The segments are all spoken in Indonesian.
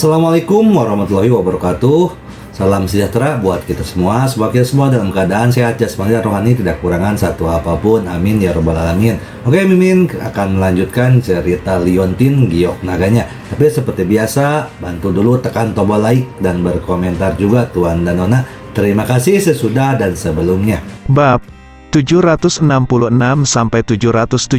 Assalamualaikum warahmatullahi wabarakatuh. Salam sejahtera buat kita semua. Semoga kita semua dalam keadaan sehat jasmani dan rohani, tidak kekurangan satu apapun. Amin ya robbal alamin. Oke, Mimin akan melanjutkan cerita Liontin Giok Naganya. Tapi seperti biasa, bantu dulu tekan tombol like dan berkomentar juga Tuan dan Nona. Terima kasih sesudah dan sebelumnya. Bab 766 sampai 770.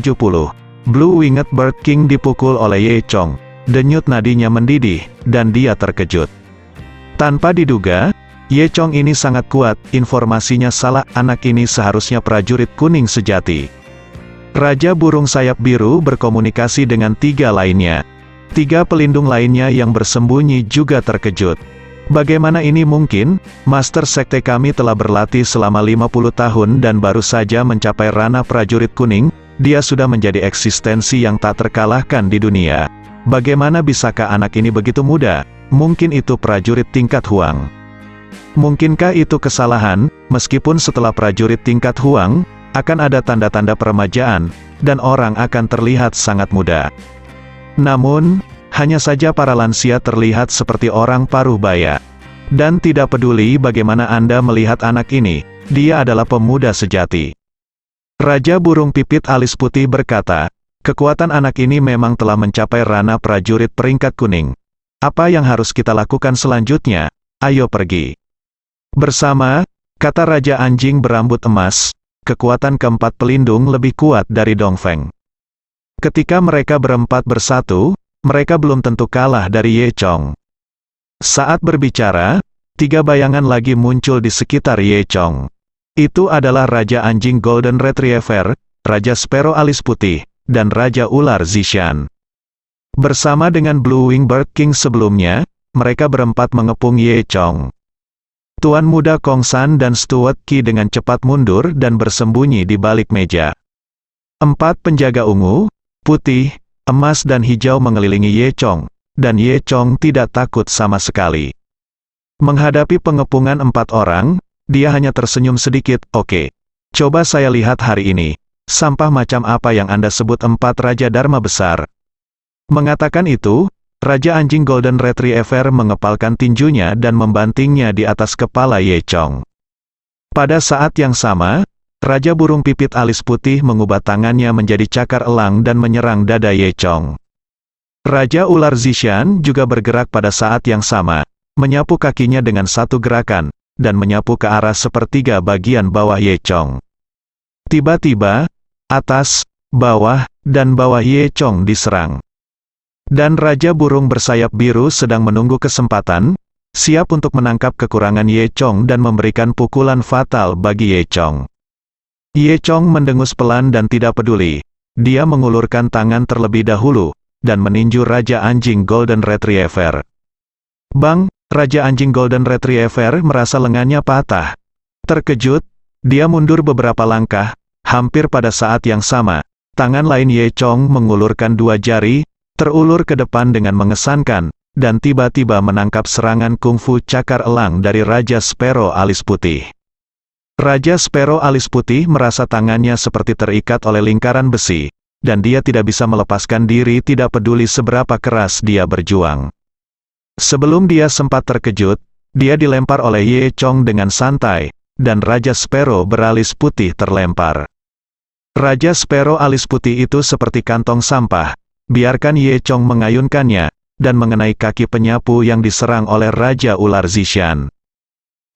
Blue Winged Bird King dipukul oleh Ye Chong. Denyut nadinya mendidih, dan dia terkejut. Tanpa diduga, Ye Chong ini sangat kuat, informasinya salah, anak ini seharusnya prajurit kuning sejati. Raja burung sayap biru berkomunikasi dengan tiga lainnya. Tiga pelindung lainnya yang bersembunyi juga terkejut. Bagaimana ini mungkin? Master sekte kami telah berlatih selama 50 tahun dan baru saja mencapai ranah prajurit kuning, dia sudah menjadi eksistensi yang tak terkalahkan di dunia. Bagaimana bisakah anak ini begitu muda? Mungkin itu prajurit tingkat Huang. Mungkinkah itu kesalahan, meskipun setelah prajurit tingkat Huang, akan ada tanda-tanda peremajaan, dan orang akan terlihat sangat muda. Namun, hanya saja para lansia terlihat seperti orang paruh baya. Dan tidak peduli bagaimana Anda melihat anak ini, dia adalah pemuda sejati. Raja burung pipit alis putih berkata, kekuatan anak ini memang telah mencapai ranah prajurit peringkat kuning. Apa yang harus kita lakukan selanjutnya? Ayo pergi. Bersama, kata Raja Anjing berambut emas, kekuatan keempat pelindung lebih kuat dari Dongfeng. Ketika mereka berempat bersatu, mereka belum tentu kalah dari Ye Chong. Saat berbicara, tiga bayangan lagi muncul di sekitar Ye Chong. Itu adalah Raja Anjing Golden Retriever, Raja Sparrow Alis Putih, dan Raja Ular Zishan. Bersama dengan Blue Winged Bird King sebelumnya, mereka berempat mengepung Ye Chong. Tuan muda Kong San dan Stuart Qi dengan cepat mundur dan bersembunyi di balik meja. Empat penjaga ungu, putih, emas dan hijau mengelilingi Ye Chong, dan Ye Chong tidak takut sama sekali. Menghadapi pengepungan empat orang, dia hanya tersenyum sedikit. Oke, coba saya lihat hari ini. Sampah macam apa yang Anda sebut empat Raja Dharma besar? Mengatakan itu, Raja Anjing Golden Retriever mengepalkan tinjunya dan membantingnya di atas kepala Ye Chong. Pada saat yang sama, Raja Burung Pipit Alis Putih mengubah tangannya menjadi cakar elang dan menyerang dada Ye Chong. Raja Ular Zishan juga bergerak pada saat yang sama, menyapu kakinya dengan satu gerakan, dan menyapu ke arah sepertiga bagian bawah Ye Chong. Tiba-tiba, atas, bawah, dan bawah Ye Chong diserang. Dan Raja Burung Bersayap Biru sedang menunggu kesempatan, siap untuk menangkap kekurangan Ye Chong dan memberikan pukulan fatal bagi Ye Chong. Ye Chong mendengus pelan dan tidak peduli. Dia mengulurkan tangan terlebih dahulu, dan meninju Raja Anjing Golden Retriever. Bang, Raja Anjing Golden Retriever merasa lengannya patah. Terkejut, dia mundur beberapa langkah. Hampir pada saat yang sama, tangan lain Ye Chong mengulurkan dua jari, terulur ke depan dengan mengesankan, dan tiba-tiba menangkap serangan kungfu cakar elang dari Raja Sparrow Alis Putih. Raja Sparrow Alis Putih merasa tangannya seperti terikat oleh lingkaran besi, dan dia tidak bisa melepaskan diri tidak peduli seberapa keras dia berjuang. Sebelum dia sempat terkejut, dia dilempar oleh Ye Chong dengan santai, dan Raja Sparrow beralis putih terlempar. Raja Sparrow Alis Putih itu seperti kantong sampah, biarkan Ye Chong mengayunkannya, dan mengenai kaki penyapu yang diserang oleh Raja Ular Zishan.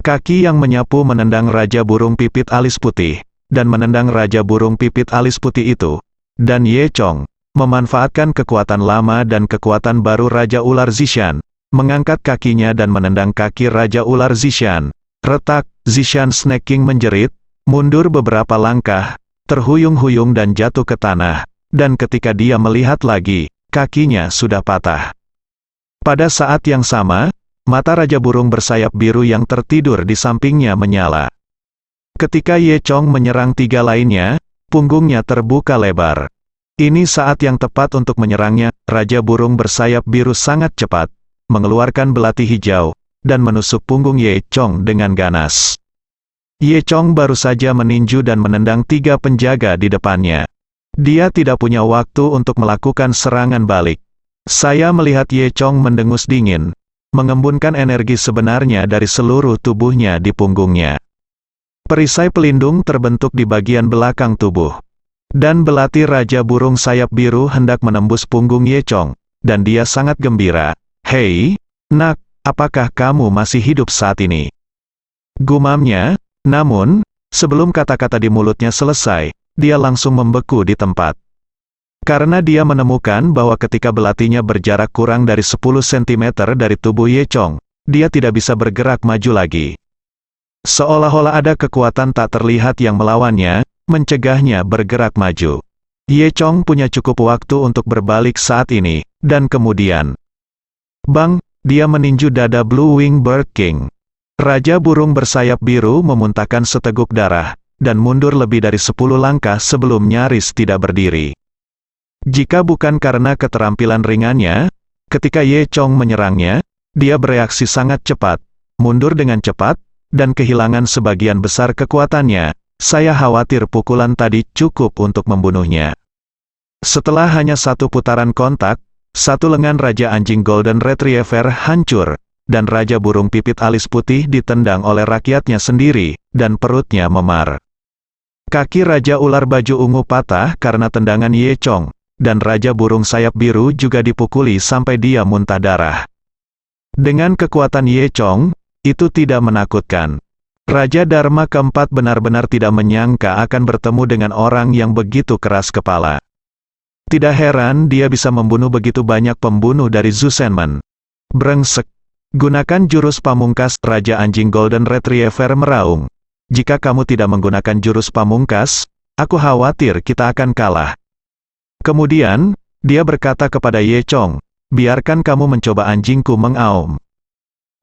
Kaki yang menyapu menendang Raja Burung Pipit Alis Putih, dan menendang Raja Burung Pipit Alis Putih itu, dan Ye Chong, memanfaatkan kekuatan lama dan kekuatan baru Raja Ular Zishan, mengangkat kakinya dan menendang kaki Raja Ular Zishan. Retak, Zishan Snake King menjerit, mundur beberapa langkah, terhuyung-huyung dan jatuh ke tanah, dan ketika dia melihat lagi, kakinya sudah patah. Pada saat yang sama, mata Raja Burung Bersayap Biru yang tertidur di sampingnya menyala. Ketika Ye Chong menyerang tiga lainnya, punggungnya terbuka lebar. Ini saat yang tepat untuk menyerangnya. Raja Burung Bersayap Biru sangat cepat, mengeluarkan belati hijau, dan menusuk punggung Ye Chong dengan ganas. Ye Chong baru saja meninju dan menendang tiga penjaga di depannya. Dia tidak punya waktu untuk melakukan serangan balik. Saya melihat Ye Chong mendengus dingin, mengembunkan energi sebenarnya dari seluruh tubuhnya di punggungnya. Perisai pelindung terbentuk di bagian belakang tubuh. Dan belati Raja Burung Sayap Biru hendak menembus punggung Ye Chong, dan dia sangat gembira. "Hei, nak, apakah kamu masih hidup saat ini?" Gumamnya, namun, sebelum kata-kata di mulutnya selesai, dia langsung membeku di tempat. Karena dia menemukan bahwa ketika belatinya berjarak kurang dari 10 cm dari tubuh Ye Chong, dia tidak bisa bergerak maju lagi. Seolah-olah ada kekuatan tak terlihat yang melawannya, mencegahnya bergerak maju. Ye Chong punya cukup waktu untuk berbalik saat ini, dan kemudian, bang, dia meninju dada Blue Wing Bird King. Raja burung bersayap biru memuntahkan seteguk darah, dan mundur lebih dari 10 langkah sebelum nyaris tidak berdiri. Jika bukan karena keterampilan ringannya, ketika Ye Chong menyerangnya, dia bereaksi sangat cepat, mundur dengan cepat, dan kehilangan sebagian besar kekuatannya. Saya khawatir pukulan tadi cukup untuk membunuhnya. Setelah hanya satu putaran kontak, satu lengan Raja Anjing Golden Retriever hancur, dan Raja Burung Pipit Alis Putih ditendang oleh rakyatnya sendiri, dan perutnya memar. Kaki Raja Ular Baju Ungu patah karena tendangan Ye Chong, dan Raja Burung Sayap Biru juga dipukuli sampai dia muntah darah. Dengan kekuatan Ye Chong, itu tidak menakutkan. Raja Dharma keempat benar-benar tidak menyangka akan bertemu dengan orang yang begitu keras kepala. Tidak heran dia bisa membunuh begitu banyak pembunuh dari Zhu Shenmen. Brengsek. Gunakan jurus pamungkas. Raja Anjing Golden Retriever meraung. Jika kamu tidak menggunakan jurus pamungkas, aku khawatir kita akan kalah. Kemudian, dia berkata kepada Ye Chong, biarkan kamu mencoba anjingku mengaum.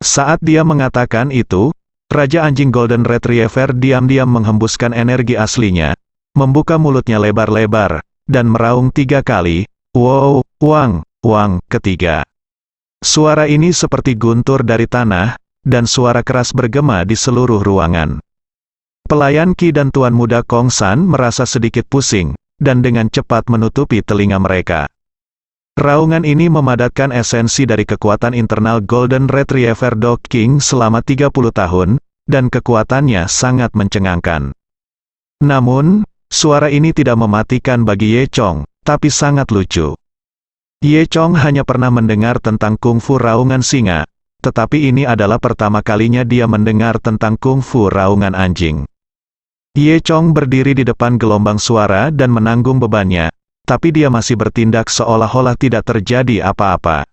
Saat dia mengatakan itu, Raja Anjing Golden Retriever diam-diam menghembuskan energi aslinya, membuka mulutnya lebar-lebar, dan meraung 3 kali, wow, wang, wang, ketiga. Suara ini seperti guntur dari tanah, dan suara keras bergema di seluruh ruangan. Pelayan Qi dan Tuan Muda Kong San merasa sedikit pusing, dan dengan cepat menutupi telinga mereka. Raungan ini memadatkan esensi dari kekuatan internal Golden Retriever Dog King selama 30 tahun, dan kekuatannya sangat mencengangkan. Namun, suara ini tidak mematikan bagi Ye Chong, tapi sangat lucu. Ye Chong hanya pernah mendengar tentang kungfu raungan singa, tetapi ini adalah pertama kalinya dia mendengar tentang kungfu raungan anjing. Ye Chong berdiri di depan gelombang suara dan menanggung bebannya, tapi dia masih bertindak seolah-olah tidak terjadi apa-apa.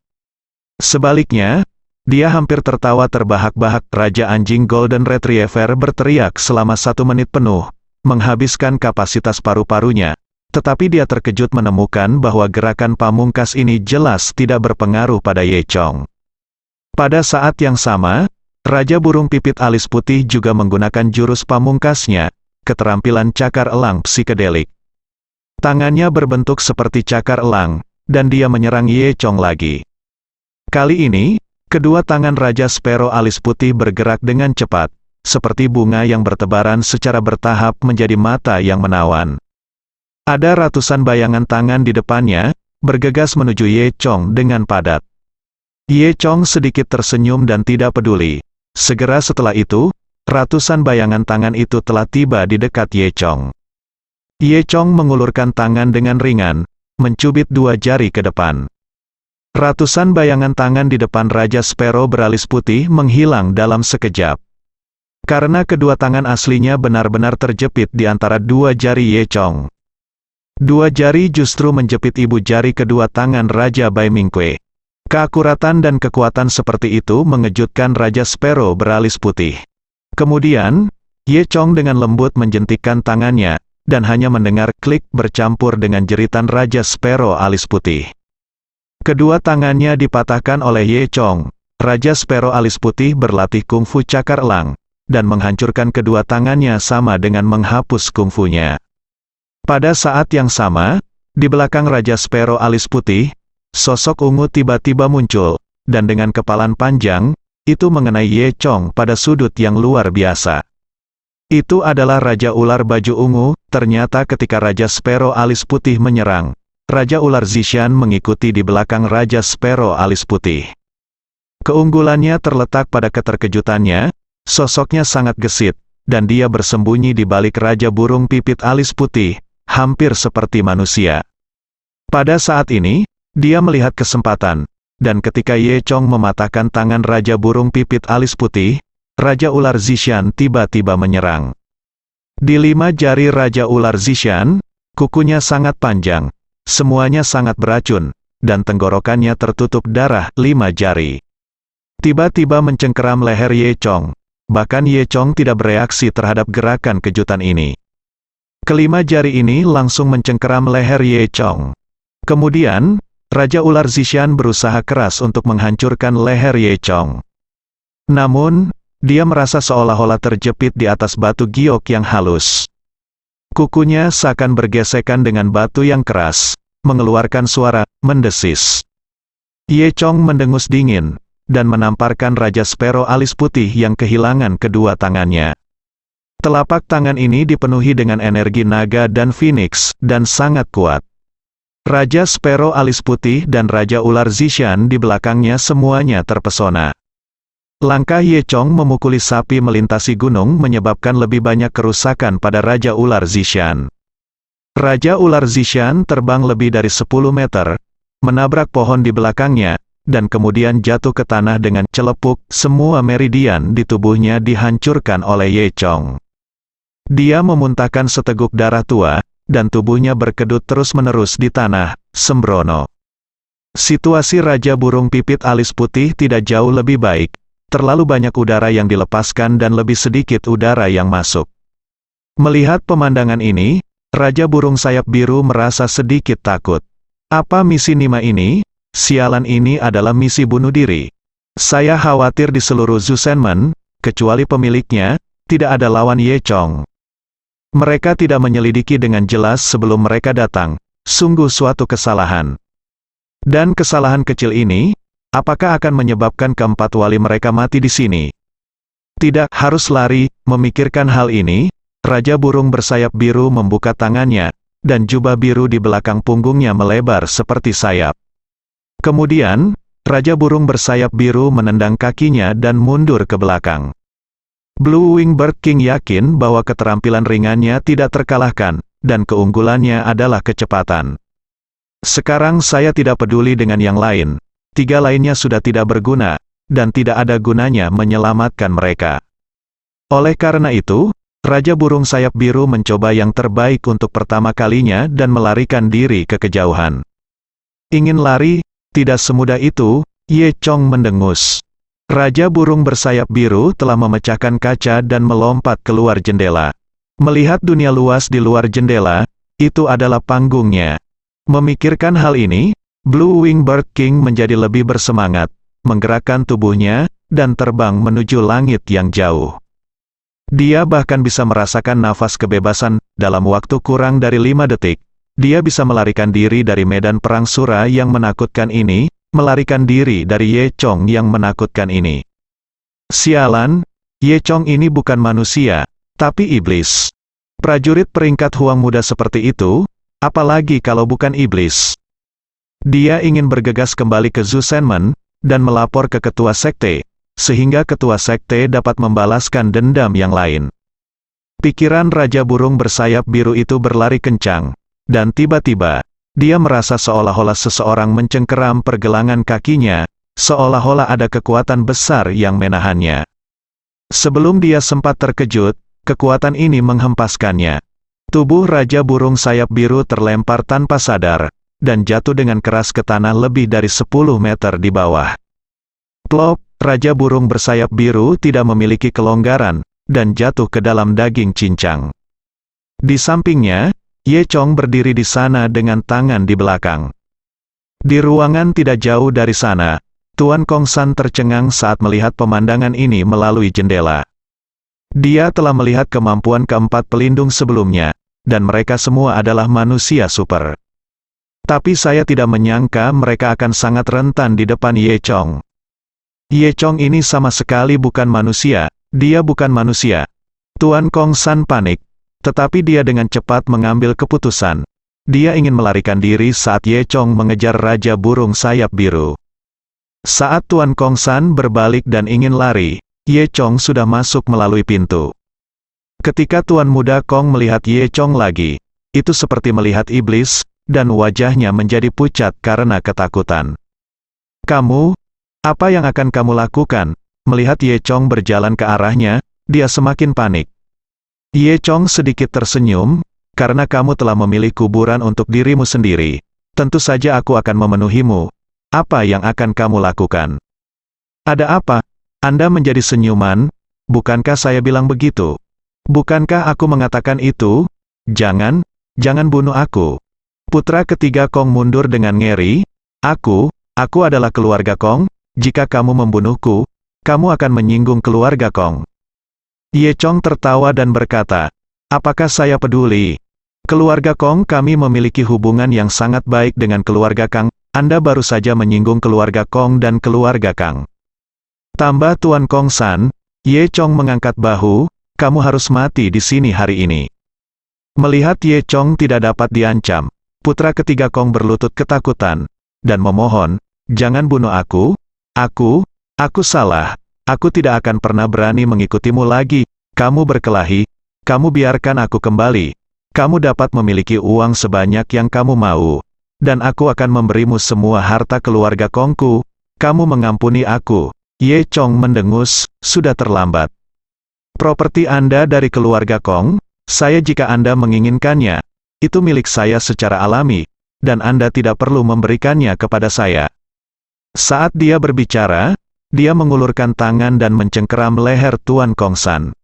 Sebaliknya, dia hampir tertawa terbahak-bahak. Raja Anjing Golden Retriever berteriak selama 1 menit penuh, menghabiskan kapasitas paru-parunya, tetapi dia terkejut menemukan bahwa gerakan pamungkas ini jelas tidak berpengaruh pada Ye Chong. Pada saat yang sama, Raja Burung Pipit Alis Putih juga menggunakan jurus pamungkasnya, keterampilan cakar elang psikedelik. Tangannya berbentuk seperti cakar elang, dan dia menyerang Ye Chong lagi. Kali ini, kedua tangan Raja Sparrow Alis Putih bergerak dengan cepat, seperti bunga yang bertebaran secara bertahap menjadi mata yang menawan. Ada ratusan bayangan tangan di depannya, bergegas menuju Ye Chong dengan padat. Ye Chong sedikit tersenyum dan tidak peduli. Segera setelah itu, ratusan bayangan tangan itu telah tiba di dekat Ye Chong. Ye Chong mengulurkan tangan dengan ringan, mencubit 2 jari ke depan. Ratusan bayangan tangan di depan Raja Sparrow beralis putih menghilang dalam sekejap. Karena kedua tangan aslinya benar-benar terjepit di antara 2 jari Ye Chong. 2 jari justru menjepit ibu jari kedua tangan Raja Bai Mingque. Keakuratan dan kekuatan seperti itu mengejutkan Raja Sparrow beralis putih. Kemudian, Ye Chong dengan lembut menjentikkan tangannya, dan hanya mendengar klik bercampur dengan jeritan Raja Sparrow alis putih. Kedua tangannya dipatahkan oleh Ye Chong. Raja Sparrow alis putih berlatih kungfu cakar elang, dan menghancurkan kedua tangannya sama dengan menghapus kungfunya. Pada saat yang sama, di belakang Raja Sparrow alis putih, sosok ungu tiba-tiba muncul, dan dengan kepalan panjang, itu mengenai Ye Chong pada sudut yang luar biasa. Itu adalah Raja Ular Baju Ungu. Ternyata ketika Raja Sparrow alis putih menyerang, Raja Ular Zishan mengikuti di belakang Raja Sparrow alis putih. Keunggulannya terletak pada keterkejutannya, sosoknya sangat gesit, dan dia bersembunyi di balik Raja Burung Pipit alis putih, hampir seperti manusia. Pada saat ini, dia melihat kesempatan, dan ketika Ye Chong mematahkan tangan Raja Burung Pipit alis putih, Raja Ular Zishan tiba-tiba menyerang. Di 5 jari Raja Ular Zishan, kukunya sangat panjang, semuanya sangat beracun, dan tenggorokannya tertutup darah 5 jari. Tiba-tiba mencengkeram leher Ye Chong, bahkan Ye Chong tidak bereaksi terhadap gerakan kejutan ini. Kelima jari ini langsung mencengkeram leher Ye Chong. Kemudian, Raja Ular Zishan berusaha keras untuk menghancurkan leher Ye Chong. Namun, dia merasa seolah-olah terjepit di atas batu giok yang halus. Kukunya seakan bergesekan dengan batu yang keras, mengeluarkan suara mendesis. Ye Chong mendengus dingin, dan menamparkan Raja Sparrow alis putih yang kehilangan kedua tangannya. Telapak tangan ini dipenuhi dengan energi naga dan phoenix, dan sangat kuat. Raja Sparrow alis putih dan Raja Ular Zishan di belakangnya semuanya terpesona. Langkah Ye Chong memukuli sapi melintasi gunung menyebabkan lebih banyak kerusakan pada Raja Ular Zishan. Raja Ular Zishan terbang lebih dari 10 meter, menabrak pohon di belakangnya, dan kemudian jatuh ke tanah dengan celepuk. Semua meridian di tubuhnya dihancurkan oleh Ye Chong. Dia memuntahkan seteguk darah tua, dan tubuhnya berkedut terus-menerus di tanah, sembrono. Situasi Raja Burung Pipit alis putih tidak jauh lebih baik, terlalu banyak udara yang dilepaskan dan lebih sedikit udara yang masuk. Melihat pemandangan ini, Raja Burung Sayap Biru merasa sedikit takut. Apa misi Nima ini? Sialan, ini adalah misi bunuh diri. Saya khawatir di seluruh Zusenmen, kecuali pemiliknya, tidak ada lawan Ye Chong. Mereka tidak menyelidiki dengan jelas sebelum mereka datang, sungguh suatu kesalahan. Dan kesalahan kecil ini, apakah akan menyebabkan keempat wali mereka mati di sini? Tidak harus lari, memikirkan hal ini, Raja Burung Bersayap Biru membuka tangannya, dan jubah biru di belakang punggungnya melebar seperti sayap. Kemudian, Raja Burung Bersayap Biru menendang kakinya dan mundur ke belakang. Blue Wing Bird King yakin bahwa keterampilan ringannya tidak terkalahkan, dan keunggulannya adalah kecepatan. Sekarang saya tidak peduli dengan yang lain. 3 lainnya sudah tidak berguna, dan tidak ada gunanya menyelamatkan mereka. Oleh karena itu, Raja Burung Sayap Biru mencoba yang terbaik untuk pertama kalinya dan melarikan diri ke kejauhan. Ingin lari? Tidak semudah itu, Ye Chong mendengus. Raja Burung Bersayap Biru telah memecahkan kaca dan melompat keluar jendela. Melihat dunia luas di luar jendela, itu adalah panggungnya. Memikirkan hal ini, Blue Wing Bird King menjadi lebih bersemangat, menggerakkan tubuhnya, dan terbang menuju langit yang jauh. Dia bahkan bisa merasakan nafas kebebasan, dalam waktu kurang dari 5 detik. Dia bisa melarikan diri dari medan perang Sura yang menakutkan ini, melarikan diri dari Ye Chong yang menakutkan ini. Sialan, Ye Chong ini bukan manusia, tapi iblis. Prajurit peringkat Huang muda seperti itu, apalagi kalau bukan iblis. Dia ingin bergegas kembali ke Zusenmen, dan melapor ke ketua sekte, sehingga ketua sekte dapat membalaskan dendam yang lain. Pikiran Raja Burung Bersayap Biru itu berlari kencang. Dan tiba-tiba, dia merasa seolah-olah seseorang mencengkeram pergelangan kakinya, seolah-olah ada kekuatan besar yang menahannya. Sebelum dia sempat terkejut, kekuatan ini menghempaskannya. Tubuh Raja Burung Sayap Biru terlempar tanpa sadar, dan jatuh dengan keras ke tanah lebih dari 10 meter di bawah. Plop, Raja Burung Bersayap Biru tidak memiliki kelonggaran, dan jatuh ke dalam daging cincang. Di sampingnya, Ye Chong berdiri di sana dengan tangan di belakang. Di ruangan tidak jauh dari sana, Tuan Kong San tercengang saat melihat pemandangan ini melalui jendela. Dia telah melihat kemampuan keempat pelindung sebelumnya, dan mereka semua adalah manusia super. Tapi saya tidak menyangka mereka akan sangat rentan di depan Ye Chong. Ye Chong ini sama sekali bukan manusia, dia bukan manusia. Tuan Kong San panik. Tetapi dia dengan cepat mengambil keputusan. dia ingin melarikan diri saat Ye Chong mengejar Raja Burung Sayap Biru. Saat Tuan Kong San berbalik dan ingin lari, Ye Chong sudah masuk melalui pintu. Ketika Tuan Muda Kong melihat Ye Chong lagi, itu seperti melihat iblis, dan wajahnya menjadi pucat karena ketakutan. "Kamu, apa yang akan kamu lakukan?" Melihat Ye Chong berjalan ke arahnya, dia semakin panik. Ye Chong sedikit tersenyum, "Karena kamu telah memilih kuburan untuk dirimu sendiri, tentu saja aku akan memenuhimu. Apa yang akan kamu lakukan?" "Ada apa? Anda menjadi senyuman? Bukankah saya bilang begitu? Bukankah aku mengatakan itu? Jangan bunuh aku." Putra ketiga Kong mundur dengan ngeri. Aku adalah keluarga Kong, jika kamu membunuhku, kamu akan menyinggung keluarga Kong." Ye Chong tertawa dan berkata, "Apakah saya peduli? Keluarga Kong kami memiliki hubungan yang sangat baik dengan keluarga Kang, Anda baru saja menyinggung keluarga Kong dan keluarga Kang." Tambah Tuan Kong San, Ye Chong mengangkat bahu, "Kamu harus mati di sini hari ini." Melihat Ye Chong tidak dapat diancam, putra ketiga Kong berlutut ketakutan, dan memohon, "Jangan bunuh aku, aku salah, aku tidak akan pernah berani mengikutimu lagi, kamu berkelahi, kamu biarkan aku kembali, kamu dapat memiliki uang sebanyak yang kamu mau, dan aku akan memberimu semua harta keluarga Kongku, kamu mengampuni aku." Ye Chong mendengus, "Sudah terlambat. Properti Anda dari keluarga Kong, saya jika Anda menginginkannya, itu milik saya secara alami, dan Anda tidak perlu memberikannya kepada saya." Saat dia berbicara, dia mengulurkan tangan dan mencengkeram leher Tuan Kong San.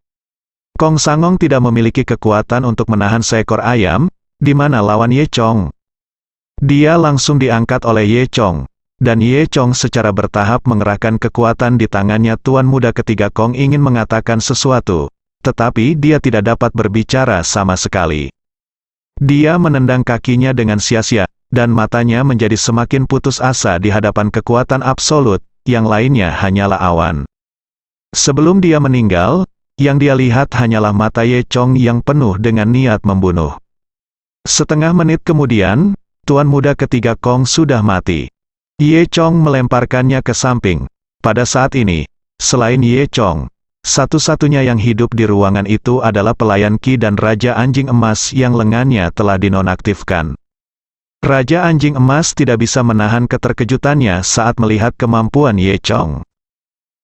Kong Sangong tidak memiliki kekuatan untuk menahan seekor ayam, di mana lawan Ye Chong. Dia langsung diangkat oleh Ye Chong, dan Ye Chong secara bertahap mengerahkan kekuatan di tangannya. Tuan Muda ketiga Kong ingin mengatakan sesuatu, tetapi dia tidak dapat berbicara sama sekali. Dia menendang kakinya dengan sia-sia, dan matanya menjadi semakin putus asa di hadapan kekuatan absolut, yang lainnya hanyalah awan. Sebelum dia meninggal, yang dia lihat hanyalah mata Ye Chong yang penuh dengan niat membunuh. Setengah menit kemudian, Tuan Muda ketiga Kong sudah mati. Ye Chong melemparkannya ke samping. Pada saat ini, selain Ye Chong, satu-satunya yang hidup di ruangan itu adalah pelayan Qi dan Raja Anjing Emas yang lengannya telah dinonaktifkan. Raja Anjing Emas tidak bisa menahan keterkejutannya saat melihat kemampuan Ye Chong.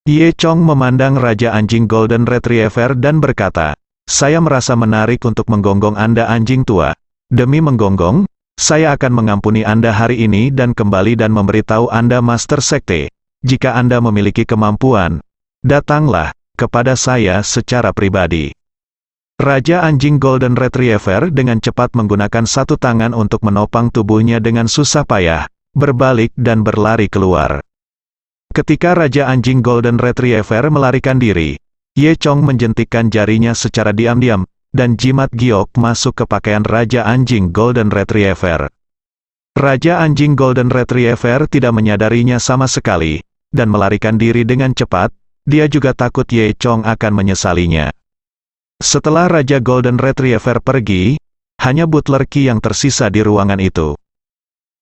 Ye Chong memandang Raja Anjing Golden Retriever dan berkata, "Saya merasa menarik untuk menggonggong Anda anjing tua. Demi menggonggong, saya akan mengampuni Anda hari ini dan kembali dan memberitahu Anda Master Sekte. Jika Anda memiliki kemampuan, datanglah kepada saya secara pribadi." Raja Anjing Golden Retriever dengan cepat menggunakan satu tangan untuk menopang tubuhnya dengan susah payah, berbalik dan berlari keluar. Ketika Raja Anjing Golden Retriever melarikan diri, Ye Chong menjentikkan jarinya secara diam-diam, dan jimat giok masuk ke pakaian Raja Anjing Golden Retriever. Raja Anjing Golden Retriever tidak menyadarinya sama sekali, dan melarikan diri dengan cepat. Dia juga takut Ye Chong akan menyesalinya. Setelah Raja Golden Retriever pergi, hanya Butler Qi yang tersisa di ruangan itu.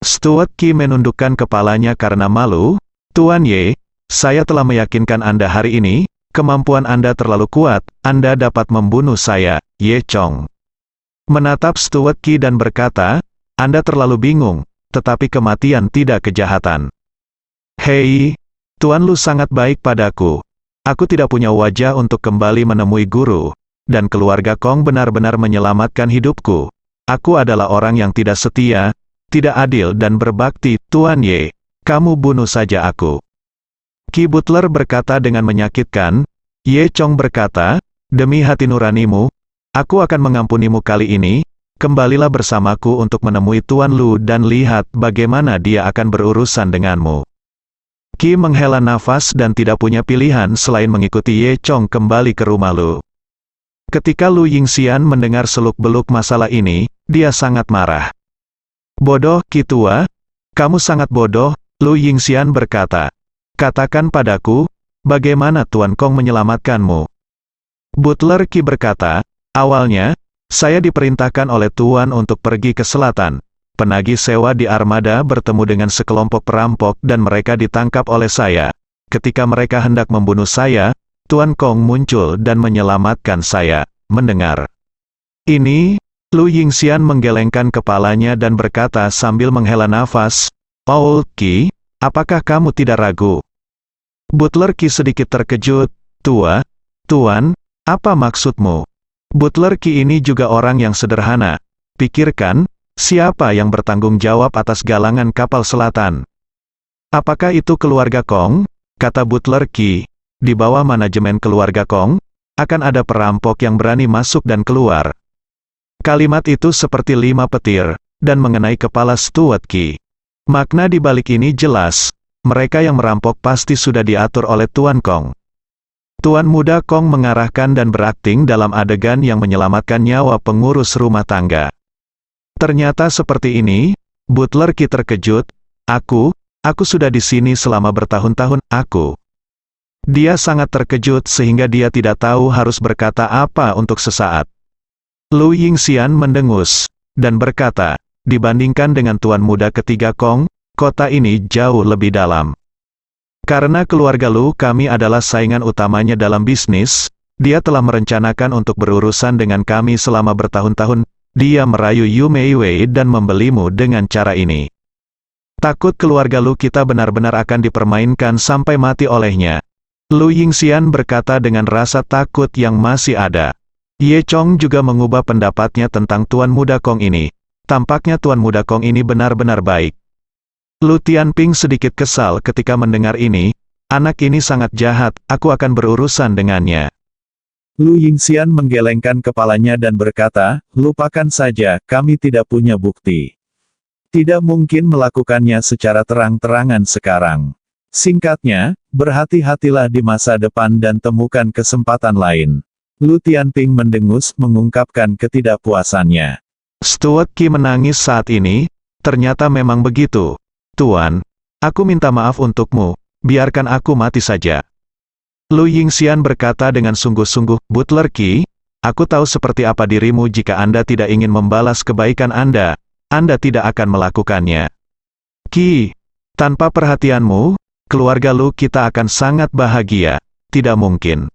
Steward Qi menundukkan kepalanya karena malu. "Tuan Ye, saya telah meyakinkan Anda hari ini, kemampuan Anda terlalu kuat, Anda dapat membunuh saya." Ye Chong menatap Steward Qi dan berkata, "Anda terlalu bingung, tetapi kematian tidak kejahatan." "Hei, Tuan Lu sangat baik padaku. Aku tidak punya wajah untuk kembali menemui guru, dan keluarga Kong benar-benar menyelamatkan hidupku. Aku adalah orang yang tidak setia, tidak adil dan berbakti. Tuan Ye, kamu bunuh saja aku." Qi Butler berkata dengan menyakitkan. Ye Chong berkata, "Demi hati nuranimu, aku akan mengampunimu kali ini. Kembalilah bersamaku untuk menemui Tuan Lu dan lihat bagaimana dia akan berurusan denganmu." Qi menghela nafas dan tidak punya pilihan selain mengikuti Ye Chong kembali ke rumah Lu. Ketika Lu Yingxian mendengar seluk-beluk masalah ini, dia sangat marah. "Bodoh, Qi tua. Kamu sangat bodoh," Lu Yingxian berkata. "Katakan padaku, bagaimana Tuan Kong menyelamatkanmu?" Butler Qi berkata, "Awalnya, saya diperintahkan oleh Tuan untuk pergi ke selatan, penagih sewa di armada bertemu dengan sekelompok perampok dan mereka ditangkap oleh saya. Ketika mereka hendak membunuh saya, Tuan Kong muncul dan menyelamatkan saya. Mendengar ini, Lu Yingxian menggelengkan kepalanya dan berkata sambil menghela nafas, "Old Qi, apakah kamu tidak ragu?" Butler Qi sedikit terkejut. Tuan, apa maksudmu?" Butler Qi ini juga orang yang sederhana. Pikirkan, siapa yang bertanggung jawab atas galangan kapal selatan? "Apakah itu keluarga Kong?" kata Butler Qi. "Di bawah manajemen keluarga Kong, akan ada perampok yang berani masuk dan keluar." Kalimat itu seperti 5 petir, dan mengenai kepala Stuart Qi. Makna di balik ini jelas, mereka yang merampok pasti sudah diatur oleh Tuan Kong. Tuan muda Kong mengarahkan dan berakting dalam adegan yang menyelamatkan nyawa pengurus rumah tangga. Ternyata seperti ini, Butler Qi terkejut. Aku sudah di sini selama bertahun-tahun, Dia sangat terkejut sehingga dia tidak tahu harus berkata apa untuk sesaat. Lu Yingxian mendengus, dan berkata, dibandingkan dengan Tuan muda ketiga Kong, kota ini jauh lebih dalam. Karena keluarga Lu kami adalah saingan utamanya dalam bisnis, dia telah merencanakan untuk berurusan dengan kami selama bertahun-tahun. Dia merayu Yu Meiwei dan membelimu dengan cara ini. Takut keluarga Lu kita benar-benar akan dipermainkan sampai mati olehnya. Lu Yingxian berkata dengan rasa takut yang masih ada. Ye Chong juga mengubah pendapatnya tentang Tuan muda Kong ini. Tampaknya Tuan muda Kong ini benar-benar baik. Lu Tianping sedikit kesal ketika mendengar ini. Anak ini sangat jahat, aku akan berurusan dengannya. Lu Yingxian menggelengkan kepalanya dan berkata, lupakan saja, kami tidak punya bukti. Tidak mungkin melakukannya secara terang-terangan sekarang. Singkatnya, berhati-hatilah di masa depan dan temukan kesempatan lain. Lu Tianping mendengus mengungkapkan ketidakpuasannya. Stuart Qi menangis saat ini, ternyata memang begitu. Tuan, aku minta maaf untukmu, biarkan aku mati saja. Lu Yingxian berkata dengan sungguh-sungguh, Butler Qi, aku tahu seperti apa dirimu jika Anda tidak ingin membalas kebaikan Anda tidak akan melakukannya. Qi, tanpa perhatianmu, keluarga Lu kita akan sangat bahagia, tidak mungkin.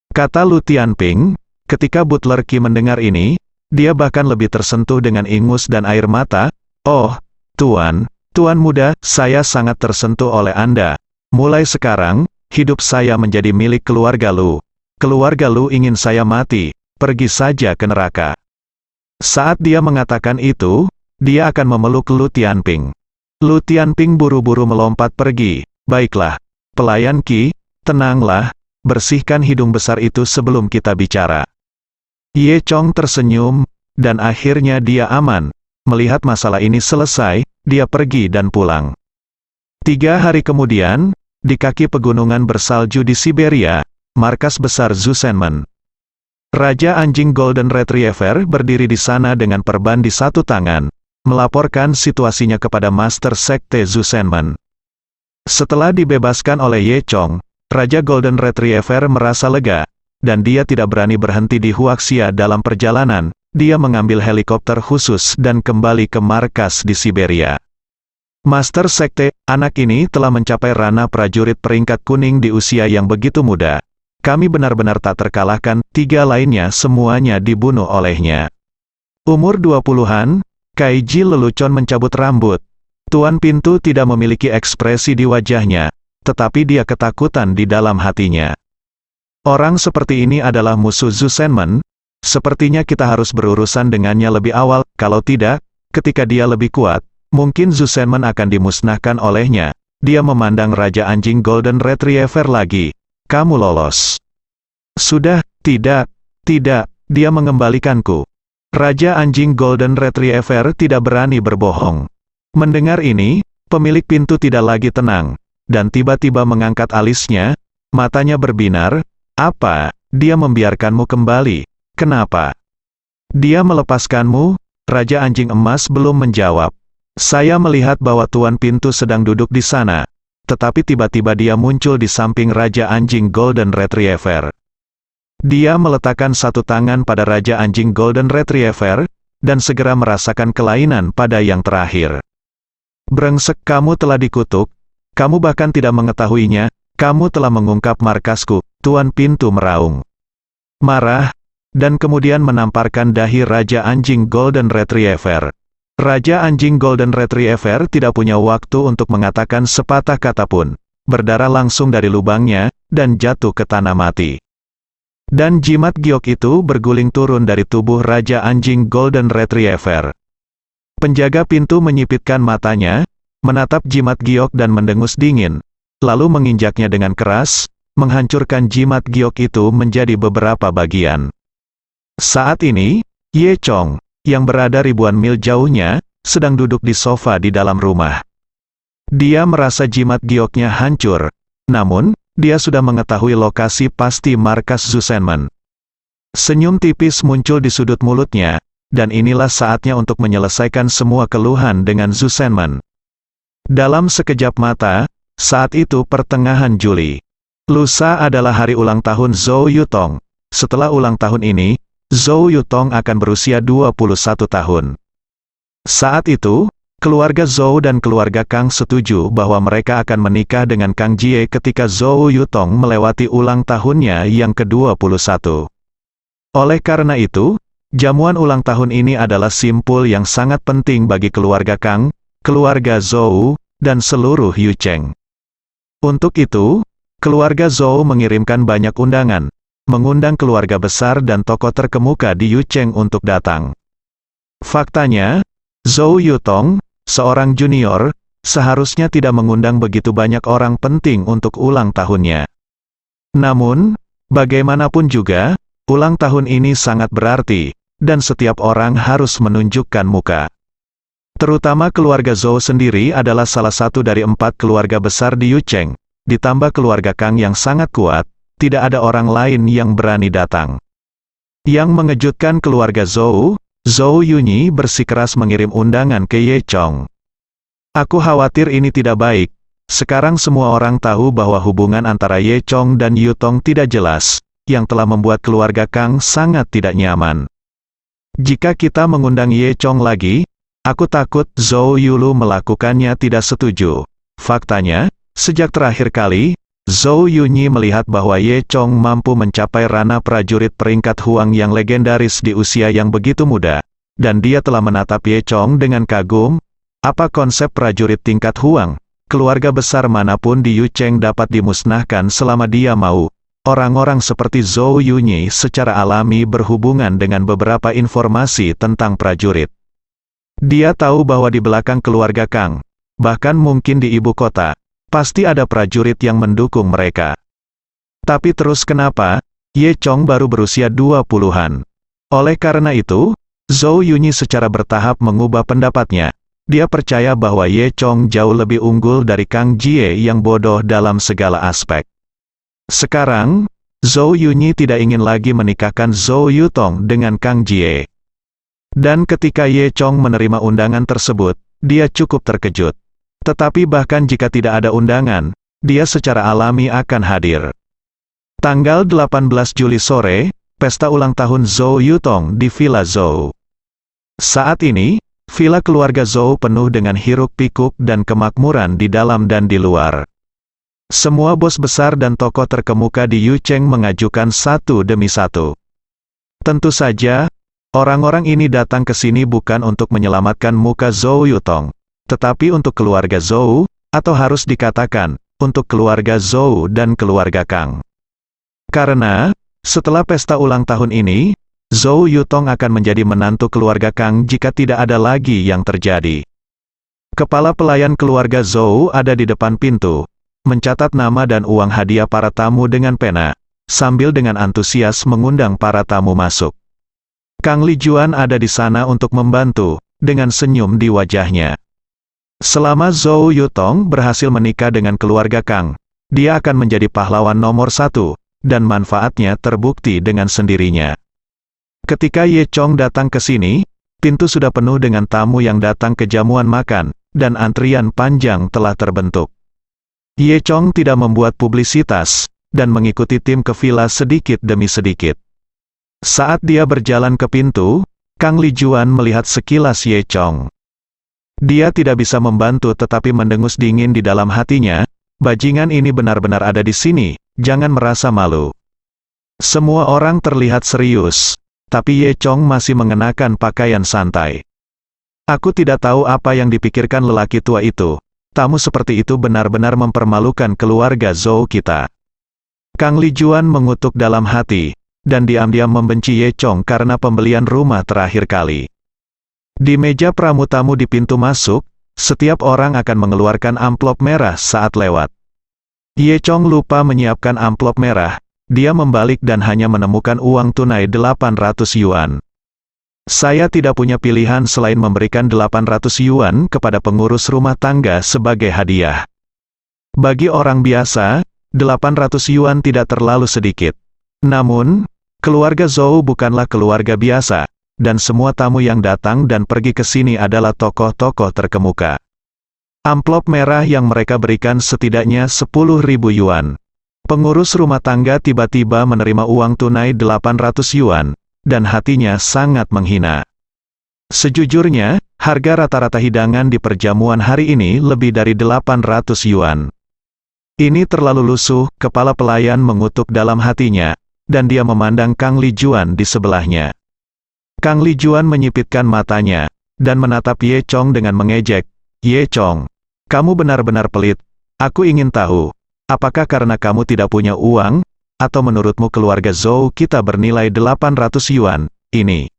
Kata Lu Tianping. Ketika Butler Qi mendengar ini, dia bahkan lebih tersentuh dengan ingus dan air mata. Oh, Tuan muda, saya sangat tersentuh oleh Anda. Mulai sekarang, hidup saya menjadi milik keluarga Lu. Keluarga Lu ingin saya mati, pergi saja ke neraka. Saat dia mengatakan itu, dia akan memeluk Lu Tianping. Lu Tianping buru-buru melompat pergi. Baiklah, pelayan Qi, tenanglah, bersihkan hidung besar itu sebelum kita bicara. Ye Chong tersenyum, dan akhirnya dia aman. Melihat masalah ini selesai, dia pergi dan pulang. 3 hari kemudian, di kaki pegunungan bersalju di Siberia, markas besar Zusenman. Raja anjing Golden Retriever berdiri di sana dengan perban di satu tangan, melaporkan situasinya kepada Master Sekte Zusenman. Setelah dibebaskan oleh Ye Chong, Raja Golden Retriever merasa lega, dan dia tidak berani berhenti di Huaxia dalam perjalanan. Dia mengambil helikopter khusus dan kembali ke markas di Siberia. Master Sekte, anak ini telah mencapai ranah prajurit peringkat kuning di usia yang begitu muda. Kami benar-benar tak terkalahkan, 3 lainnya semuanya dibunuh olehnya. Umur 20-an, Kaiji lelucon mencabut rambut. Tuan Pintu tidak memiliki ekspresi di wajahnya, tetapi dia ketakutan di dalam hatinya. Orang seperti ini adalah musuh Zusenman. Sepertinya kita harus berurusan dengannya lebih awal, kalau tidak, ketika dia lebih kuat, mungkin Zusenman akan dimusnahkan olehnya. Dia memandang Raja Anjing Golden Retriever lagi. Kamu lolos. Sudah, tidak, dia mengembalikanku. Raja Anjing Golden Retriever tidak berani berbohong. Mendengar ini, pemilik pintu tidak lagi tenang, dan tiba-tiba mengangkat alisnya, matanya berbinar. Apa, dia membiarkanmu kembali? Kenapa? Dia melepaskanmu? Raja Anjing Emas belum menjawab. Saya melihat bahwa Tuan Pintu sedang duduk di sana, tetapi tiba-tiba dia muncul di samping Raja Anjing Golden Retriever. Dia meletakkan satu tangan pada Raja Anjing Golden Retriever, dan segera merasakan kelainan pada yang terakhir. "Brengsek, kamu telah dikutuk, kamu bahkan tidak mengetahuinya, kamu telah mengungkap markasku," tuan pintu meraung. Marah, dan kemudian menamparkan dahi Raja Anjing Golden Retriever. Raja Anjing Golden Retriever tidak punya waktu untuk mengatakan sepatah kata pun. Berdarah langsung dari lubangnya, dan jatuh ke tanah mati. Dan jimat giok itu berguling turun dari tubuh Raja Anjing Golden Retriever. Penjaga pintu menyipitkan matanya, menatap jimat giok dan mendengus dingin, lalu menginjaknya dengan keras, menghancurkan jimat giok itu menjadi beberapa bagian. Saat ini, Ye Chong, yang berada ribuan mil jauhnya, sedang duduk di sofa di dalam rumah. Dia merasa jimat gioknya hancur, namun, dia sudah mengetahui lokasi pasti markas Zu Shenmen. Senyum tipis muncul di sudut mulutnya, dan inilah saatnya untuk menyelesaikan semua keluhan dengan Zu Shenmen. Dalam sekejap mata, saat itu pertengahan Juli. Lusa adalah hari ulang tahun Zhou Yutong. Setelah ulang tahun ini, Zhou Yutong akan berusia 21 tahun. Saat itu, keluarga Zhou dan keluarga Kang setuju bahwa mereka akan menikah dengan Kang Jie ketika Zhou Yutong melewati ulang tahunnya yang ke-21. Oleh karena itu, jamuan ulang tahun ini adalah simpul yang sangat penting bagi keluarga Kang, keluarga Zhou, dan seluruh Yucheng. Untuk itu, keluarga Zhou mengirimkan banyak undangan, mengundang keluarga besar dan tokoh terkemuka di Yucheng untuk datang. Faktanya, Zhou Yutong, seorang junior, seharusnya tidak mengundang begitu banyak orang penting untuk ulang tahunnya. Namun, bagaimanapun juga, ulang tahun ini sangat berarti, dan setiap orang harus menunjukkan muka. Terutama keluarga Zhou sendiri adalah salah satu dari 4 keluarga besar di Yucheng, ditambah keluarga Kang yang sangat kuat, tidak ada orang lain yang berani datang. Yang mengejutkan keluarga Zhou, Zhou Yunyi bersikeras mengirim undangan ke Ye Chong. "Aku khawatir ini tidak baik. Sekarang semua orang tahu bahwa hubungan antara Ye Chong dan Yutong tidak jelas, yang telah membuat keluarga Kang sangat tidak nyaman. Jika kita mengundang Ye Chong lagi, aku takut Zhou Yulu melakukannya tidak setuju." Faktanya, sejak terakhir kali, Zhou Yunyi melihat bahwa Ye Chong mampu mencapai ranah prajurit peringkat Huang yang legendaris di usia yang begitu muda, dan dia telah menatap Ye Chong dengan kagum. Apa konsep prajurit tingkat Huang? Keluarga besar manapun di Yucheng dapat dimusnahkan selama dia mau. Orang-orang seperti Zhou Yunyi secara alami berhubungan dengan beberapa informasi tentang prajurit. Dia tahu bahwa di belakang keluarga Kang, bahkan mungkin di ibu kota, pasti ada prajurit yang mendukung mereka. Tapi terus kenapa, Ye Chong baru berusia 20-an? Oleh karena itu, Zhou Yunyi secara bertahap mengubah pendapatnya. Dia percaya bahwa Ye Chong jauh lebih unggul dari Kang Jie yang bodoh dalam segala aspek. Sekarang, Zhou Yunyi tidak ingin lagi menikahkan Zhou Yutong dengan Kang Jie. Dan ketika Ye Chong menerima undangan tersebut, dia cukup terkejut. Tetapi bahkan jika tidak ada undangan, dia secara alami akan hadir. Tanggal 18 Juli sore, pesta ulang tahun Zhou Yutong di Villa Zhou. Saat ini, villa keluarga Zhou penuh dengan hiruk-pikuk dan kemakmuran di dalam dan di luar. Semua bos besar dan tokoh terkemuka di Yucheng mengajukan satu demi satu. Tentu saja, orang-orang ini datang ke sini bukan untuk menyelamatkan muka Zhou Yutong, tetapi untuk keluarga Zhou, atau harus dikatakan, untuk keluarga Zhou dan keluarga Kang. Karena, setelah pesta ulang tahun ini, Zhou Yutong akan menjadi menantu keluarga Kang jika tidak ada lagi yang terjadi. Kepala pelayan keluarga Zhou ada di depan pintu, mencatat nama dan uang hadiah para tamu dengan pena, sambil dengan antusias mengundang para tamu masuk. Kang Li Juan ada di sana untuk membantu, dengan senyum di wajahnya. Selama Zhou Yutong berhasil menikah dengan keluarga Kang, dia akan menjadi pahlawan nomor 1, dan manfaatnya terbukti dengan sendirinya. Ketika Ye Chong datang ke sini, pintu sudah penuh dengan tamu yang datang ke jamuan makan, dan antrian panjang telah terbentuk. Ye Chong tidak membuat publisitas, dan mengikuti tim ke villa sedikit demi sedikit. Saat dia berjalan ke pintu, Kang Li Juan melihat sekilas Ye Chong. Dia tidak bisa membantu tetapi mendengus dingin di dalam hatinya, bajingan ini benar-benar ada di sini, jangan merasa malu. Semua orang terlihat serius, tapi Ye Chong masih mengenakan pakaian santai. Aku tidak tahu apa yang dipikirkan lelaki tua itu. Tamu seperti itu benar-benar mempermalukan keluarga Zhou kita. Kang Li Juan mengutuk dalam hati, dan diam-diam membenci Ye Chong karena pembelian rumah terakhir kali. Di meja pramu-tamu di pintu masuk, setiap orang akan mengeluarkan amplop merah saat lewat. Ye Chong lupa menyiapkan amplop merah, dia membalik dan hanya menemukan uang tunai 800 yuan. Saya tidak punya pilihan selain memberikan 800 yuan kepada pengurus rumah tangga sebagai hadiah. Bagi orang biasa, 800 yuan tidak terlalu sedikit. Namun, keluarga Zhou bukanlah keluarga biasa, dan semua tamu yang datang dan pergi ke sini adalah tokoh-tokoh terkemuka. Amplop merah yang mereka berikan setidaknya 10.000 yuan. Pengurus rumah tangga tiba-tiba menerima uang tunai 800 yuan, dan hatinya sangat menghina. Sejujurnya, harga rata-rata hidangan di perjamuan hari ini lebih dari 800 yuan. Ini terlalu lusuh, kepala pelayan mengutuk dalam hatinya, dan dia memandang Kang Li Juan di sebelahnya. Kang Li Juan menyipitkan matanya, dan menatap Ye Chong dengan mengejek. Ye Chong, kamu benar-benar pelit. Aku ingin tahu, apakah karena kamu tidak punya uang, atau menurutmu keluarga Zhou kita bernilai 800 yuan, ini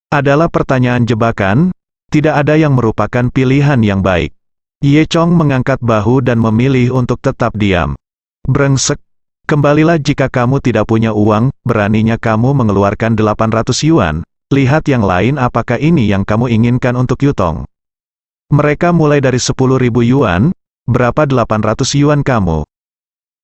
adalah pertanyaan jebakan, tidak ada yang merupakan pilihan yang baik. Ye Chong mengangkat bahu dan memilih untuk tetap diam. Brengsek, kembalilah jika kamu tidak punya uang, beraninya kamu mengeluarkan 800 yuan. Lihat yang lain apakah ini yang kamu inginkan untuk Yutong. Mereka mulai dari 10.000 yuan, berapa 800 yuan kamu?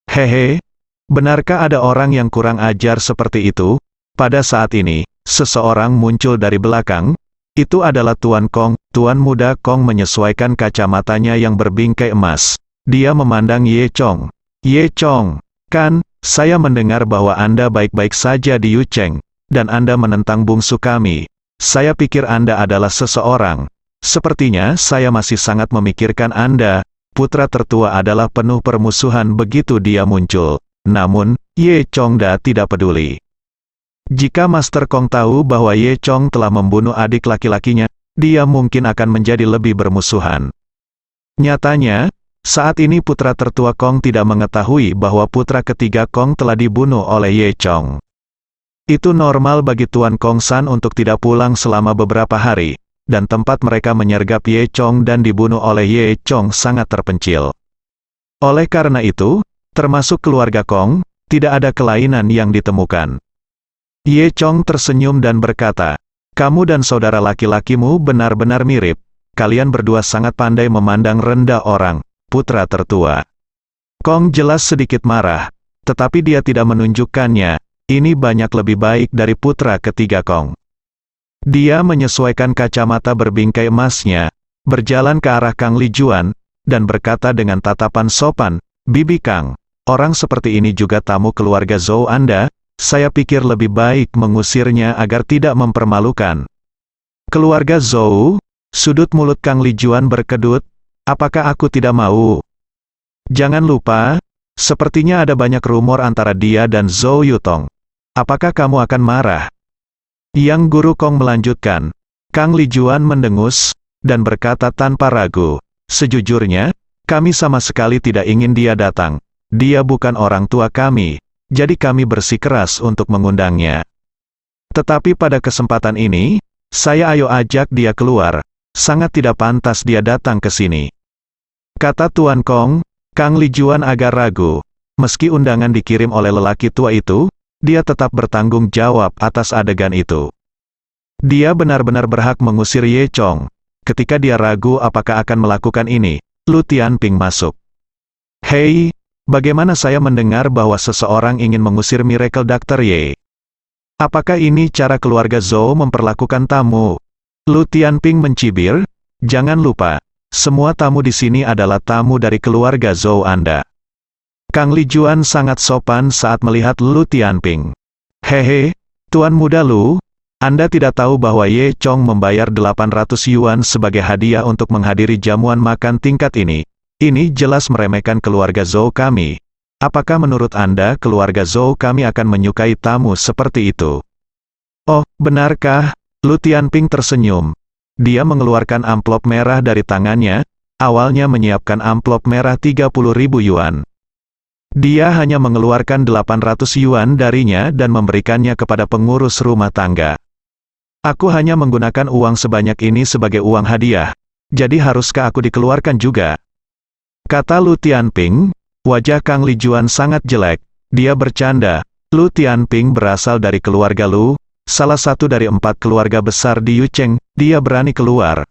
Hehe, benarkah ada orang yang kurang ajar seperti itu? Pada saat ini, seseorang muncul dari belakang, itu adalah Tuan Kong. Tuan muda Kong menyesuaikan kacamatanya yang berbingkai emas. Dia memandang Ye Chong. Ye Chong, kan, saya mendengar bahwa Anda baik-baik saja di Yucheng. Dan Anda menentang bungsu kami. Saya pikir Anda adalah seseorang. Sepertinya saya masih sangat memikirkan Anda. Putra tertua adalah penuh permusuhan begitu dia muncul. Namun, Ye Chong tidak peduli. Jika Master Kong tahu bahwa Ye Chong telah membunuh adik laki-lakinya, dia mungkin akan menjadi lebih bermusuhan. Nyatanya, saat ini putra tertua Kong tidak mengetahui bahwa putra ketiga Kong telah dibunuh oleh Ye Chong. Itu normal bagi Tuan Kong San untuk tidak pulang selama beberapa hari, dan tempat mereka menyergap Ye Chong dan dibunuh oleh Ye Chong sangat terpencil. Oleh karena itu, termasuk keluarga Kong, tidak ada kelainan yang ditemukan. Ye Chong tersenyum dan berkata, kamu dan saudara laki-lakimu benar-benar mirip, kalian berdua sangat pandai memandang rendah orang, putra tertua. Kong jelas sedikit marah, tetapi dia tidak menunjukkannya. Ini banyak lebih baik dari putra ketiga Kong. Dia menyesuaikan kacamata berbingkai emasnya, berjalan ke arah Kang Li Juan, dan berkata dengan tatapan sopan, Bibi Kang, orang seperti ini juga tamu keluarga Zhou Anda, saya pikir lebih baik mengusirnya agar tidak mempermalukan. Keluarga Zhou, sudut mulut Kang Li Juan berkedut, apakah aku tidak mau? Jangan lupa, sepertinya ada banyak rumor antara dia dan Zhou Yutong. Apakah kamu akan marah? Yang Guru Kong melanjutkan. Kang Li Juan mendengus, dan berkata tanpa ragu, sejujurnya, kami sama sekali tidak ingin dia datang. Dia bukan orang tua kami, jadi kami bersikeras untuk mengundangnya. Tetapi pada kesempatan ini, saya ayo ajak dia keluar, sangat tidak pantas dia datang ke sini. Kata Tuan Kong. Kang Li Juan agak ragu, meski undangan dikirim oleh lelaki tua itu, dia tetap bertanggung jawab atas adegan itu. Dia benar-benar berhak mengusir Ye Chong. Ketika dia ragu apakah akan melakukan ini, Lu Tianping masuk. Hei, bagaimana saya mendengar bahwa seseorang ingin mengusir Miracle Dr. Ye? Apakah ini cara keluarga Zhou memperlakukan tamu? Lu Tianping mencibir, jangan lupa, semua tamu di sini adalah tamu dari keluarga Zhou Anda. Kang Li Juan sangat sopan saat melihat Lu Tianping. Hehe, Tuan Muda Lu, Anda tidak tahu bahwa Ye Chong membayar 800 yuan sebagai hadiah untuk menghadiri jamuan makan tingkat ini. Ini jelas meremehkan keluarga Zhou kami. Apakah menurut Anda keluarga Zhou kami akan menyukai tamu seperti itu? Oh, benarkah? Lu Tianping tersenyum. Dia mengeluarkan amplop merah dari tangannya, awalnya menyiapkan amplop merah 30.000 yuan. Dia hanya mengeluarkan 800 yuan darinya dan memberikannya kepada pengurus rumah tangga. Aku hanya menggunakan uang sebanyak ini sebagai uang hadiah, jadi haruskah aku dikeluarkan juga? Kata Lu Tianping. Wajah Kang Lijuan sangat jelek. Dia bercanda. Lu Tianping berasal dari keluarga Lu, salah satu dari 4 keluarga besar di Yucheng. Dia berani keluar.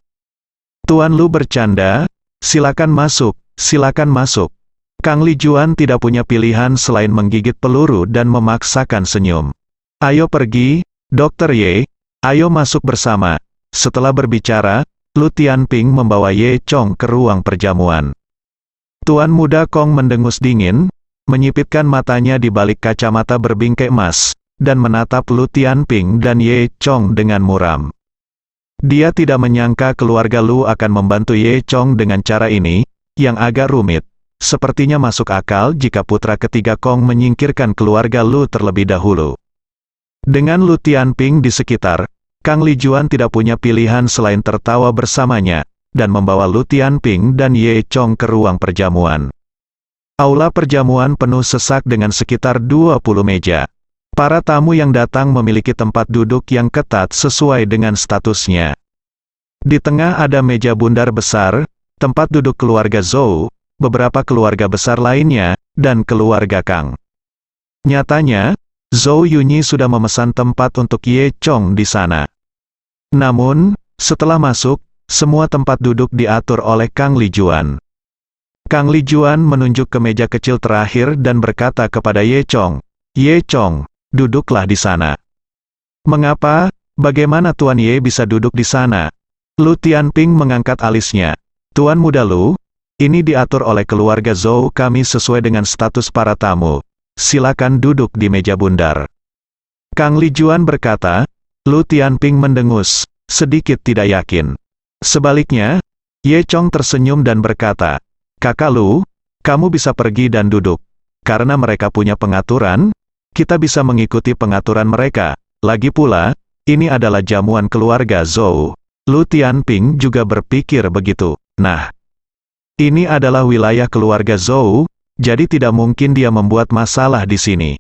Tuan Lu bercanda. Silakan masuk, silakan masuk. Kang Lijuan tidak punya pilihan selain menggigit peluru dan memaksakan senyum. Ayo pergi, Dr. Ye. Ayo masuk bersama. Setelah berbicara, Lu Tianping membawa Ye Chong ke ruang perjamuan. Tuan muda Kong mendengus dingin, menyipitkan matanya di balik kacamata berbingkai emas, dan menatap Lu Tianping dan Ye Chong dengan muram. Dia tidak menyangka keluarga Lu akan membantu Ye Chong dengan cara ini, yang agak rumit. Sepertinya masuk akal jika putra ketiga Kong menyingkirkan keluarga Lu terlebih dahulu. Dengan Lu Tianping di sekitar, Kang Lijuan tidak punya pilihan selain tertawa bersamanya, dan membawa Lu Tianping dan Ye Chong ke ruang perjamuan. Aula perjamuan penuh sesak dengan sekitar 20 meja. Para tamu yang datang memiliki tempat duduk yang ketat sesuai dengan statusnya. Di tengah ada meja bundar besar, tempat duduk keluarga Zhou, beberapa keluarga besar lainnya, dan keluarga Kang. Nyatanya, Zhou Yunyi sudah memesan tempat untuk Ye Chong di sana. Namun, setelah masuk, semua tempat duduk diatur oleh Kang Lijuan. Kang Lijuan menunjuk ke meja kecil terakhir dan berkata kepada Ye Chong, "Ye Chong, duduklah di sana." "Mengapa? Bagaimana Tuan Ye bisa duduk di sana?" Lu Tianping mengangkat alisnya. "Tuan muda Lu, ini diatur oleh keluarga Zhou kami sesuai dengan status para tamu. Silakan duduk di meja bundar." Kang Lijuan berkata. Lu Tianping mendengus, sedikit tidak yakin. Sebaliknya, Ye Chong tersenyum dan berkata, "Kakak Lu, kamu bisa pergi dan duduk. Karena mereka punya pengaturan, kita bisa mengikuti pengaturan mereka. Lagi pula, ini adalah jamuan keluarga Zhou." Lu Tianping juga berpikir begitu. Nah, ini adalah wilayah keluarga Zhou, jadi tidak mungkin dia membuat masalah di sini.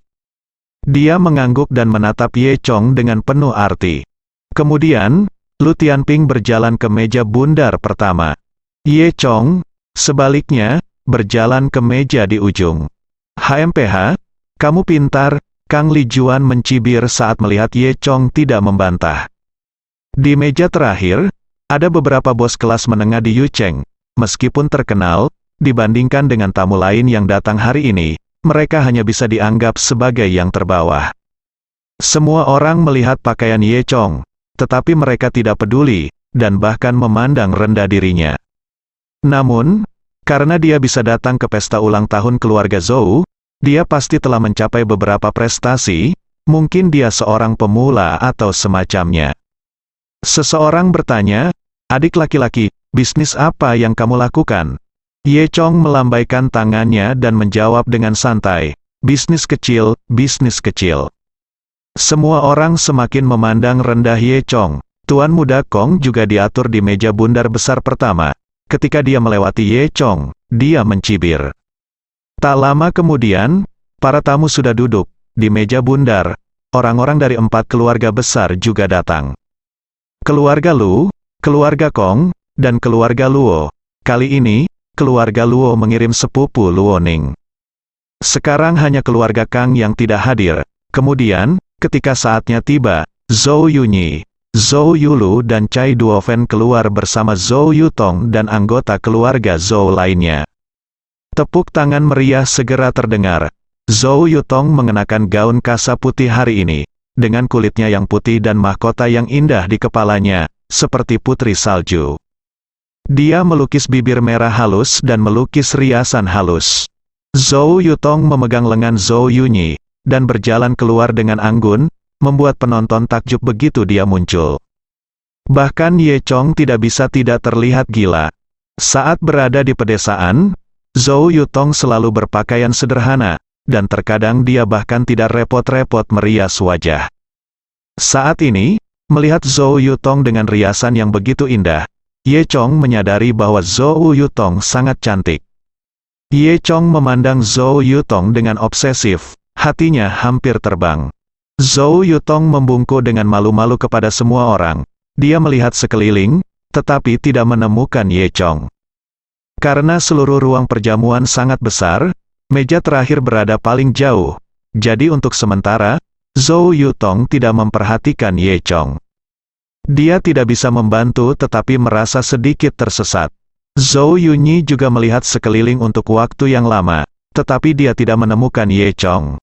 Dia mengangguk dan menatap Ye Chong dengan penuh arti. Kemudian, Lu Tianping berjalan ke meja bundar pertama. Ye Chong, sebaliknya, berjalan ke meja di ujung. "HMPH, kamu pintar," Kang Lijuan mencibir saat melihat Ye Chong tidak membantah. Di meja terakhir, ada beberapa bos kelas menengah di Yucheng. Meskipun terkenal, dibandingkan dengan tamu lain yang datang hari ini, mereka hanya bisa dianggap sebagai yang terbawah. Semua orang melihat pakaian Ye Chong, tetapi mereka tidak peduli, dan bahkan memandang rendah dirinya. Namun, karena dia bisa datang ke pesta ulang tahun keluarga Zhou, dia pasti telah mencapai beberapa prestasi, mungkin dia seorang pemula atau semacamnya. Seseorang bertanya, "Adik laki-laki, bisnis apa yang kamu lakukan?" Ye Chong melambaikan tangannya dan menjawab dengan santai, "Bisnis kecil, bisnis kecil." Semua orang semakin memandang rendah Ye Chong. Tuan muda Kong juga diatur di meja bundar besar pertama. Ketika dia melewati Ye Chong, dia mencibir. Tak lama kemudian, para tamu sudah duduk di meja bundar. Orang-orang dari 4 keluarga besar juga datang. Keluarga Lu, keluarga Kong, dan keluarga Luo. Kali ini, keluarga Luo mengirim sepupu Luoning. Sekarang hanya keluarga Kang yang tidak hadir. Kemudian, ketika saatnya tiba, Zhou Yunyi, Zhou Yulu dan Cai Duofen keluar bersama Zhou Yutong dan anggota keluarga Zhou lainnya. Tepuk tangan meriah segera terdengar. Zhou Yutong mengenakan gaun kasa putih hari ini, dengan kulitnya yang putih dan mahkota yang indah di kepalanya, seperti putri salju. Dia melukis bibir merah halus dan melukis riasan halus. Zhou Yutong memegang lengan Zhou Yunyi, dan berjalan keluar dengan anggun, membuat penonton takjub begitu dia muncul. Bahkan Ye Chong tidak bisa tidak terlihat gila. Saat berada di pedesaan, Zhou Yutong selalu berpakaian sederhana, dan terkadang dia bahkan tidak repot-repot merias wajah. Saat ini, melihat Zhou Yutong dengan riasan yang begitu indah, Ye Chong menyadari bahwa Zhou Yutong sangat cantik. Ye Chong memandang Zhou Yutong dengan obsesif, hatinya hampir terbang. Zhou Yutong membungkuk dengan malu-malu kepada semua orang. Dia melihat sekeliling, tetapi tidak menemukan Ye Chong. Karena seluruh ruang perjamuan sangat besar, meja terakhir berada paling jauh. Jadi untuk sementara, Zhou Yutong tidak memperhatikan Ye Chong. Dia tidak bisa membantu tetapi merasa sedikit tersesat. Zhou Yunyi juga melihat sekeliling untuk waktu yang lama, tetapi dia tidak menemukan Ye Chong.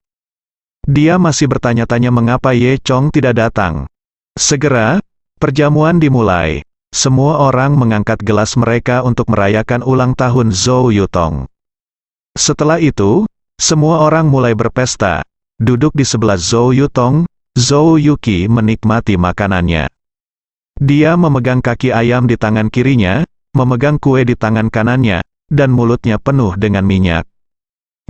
Dia masih bertanya-tanya mengapa Ye Chong tidak datang. Segera, perjamuan dimulai. Semua orang mengangkat gelas mereka untuk merayakan ulang tahun Zhou Yutong. Setelah itu, semua orang mulai berpesta. Duduk di sebelah Zhou Yutong, Zhou Yuqi menikmati makanannya. Dia memegang kaki ayam di tangan kirinya, memegang kue di tangan kanannya, dan mulutnya penuh dengan minyak.